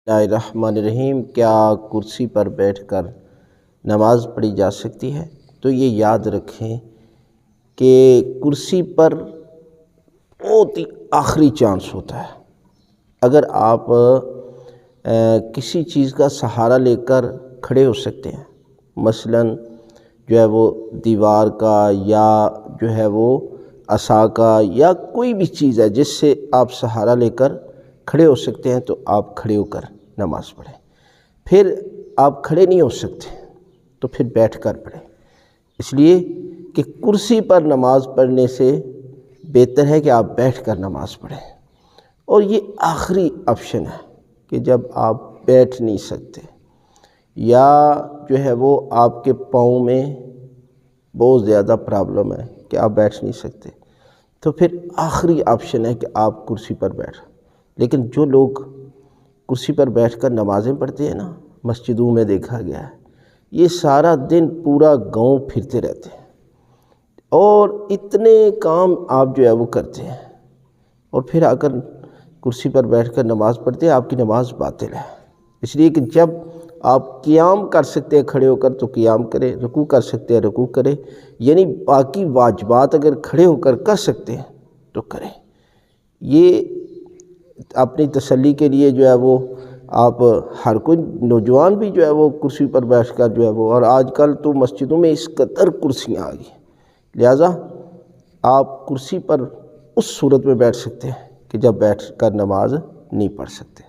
بسم اللہ الرحمن الرحیم۔ کیا کرسی پر بیٹھ کر نماز پڑھی جا سکتی ہے؟ تو یہ یاد رکھیں کہ کرسی پر بہت ہی آخری چانس ہوتا ہے۔ اگر آپ کسی چیز کا سہارا لے کر کھڑے ہو سکتے ہیں، مثلاً جو ہے وہ دیوار کا یا جو ہے وہ عصا کا یا کوئی بھی چیز ہے جس سے آپ سہارا لے کر کھڑے ہو سکتے ہیں، تو آپ کھڑے ہو کر نماز پڑھیں۔ پھر آپ کھڑے نہیں ہو سکتے تو پھر بیٹھ کر پڑھیں، اس لیے کہ کرسی پر نماز پڑھنے سے بہتر ہے کہ آپ بیٹھ کر نماز پڑھیں۔ اور یہ آخری آپشن ہے کہ جب آپ بیٹھ نہیں سکتے یا جو ہے وہ آپ کے پاؤں میں بہت زیادہ پرابلم ہے کہ آپ بیٹھ نہیں سکتے، تو پھر آخری آپشن ہے کہ آپ کرسی پر بیٹھیں۔ لیکن جو لوگ کرسی پر بیٹھ کر نمازیں پڑھتے ہیں نا، مسجدوں میں دیکھا گیا ہے، یہ سارا دن پورا گاؤں پھرتے رہتے ہیں اور اتنے کام آپ جو ہے وہ کرتے ہیں، اور پھر آ کر کرسی پر بیٹھ کر نماز پڑھتے ہیں، آپ کی نماز باطل ہے۔ اس لیے کہ جب آپ قیام کر سکتے ہیں کھڑے ہو کر تو قیام کریں، رکوع کر سکتے ہیں رکوع کریں، یعنی باقی واجبات اگر کھڑے ہو کر سکتے ہیں تو کریں۔ یہ اپنی تسلی کے لیے جو ہے وہ آپ ہر کوئی نوجوان بھی جو ہے وہ کرسی پر بیٹھ کر جو ہے وہ، اور آج کل تو مسجدوں میں اس قدر کرسیاں آ گئی، لہٰذا آپ کرسی پر اس صورت میں بیٹھ سکتے ہیں کہ جب بیٹھ کر نماز نہیں پڑھ سکتے۔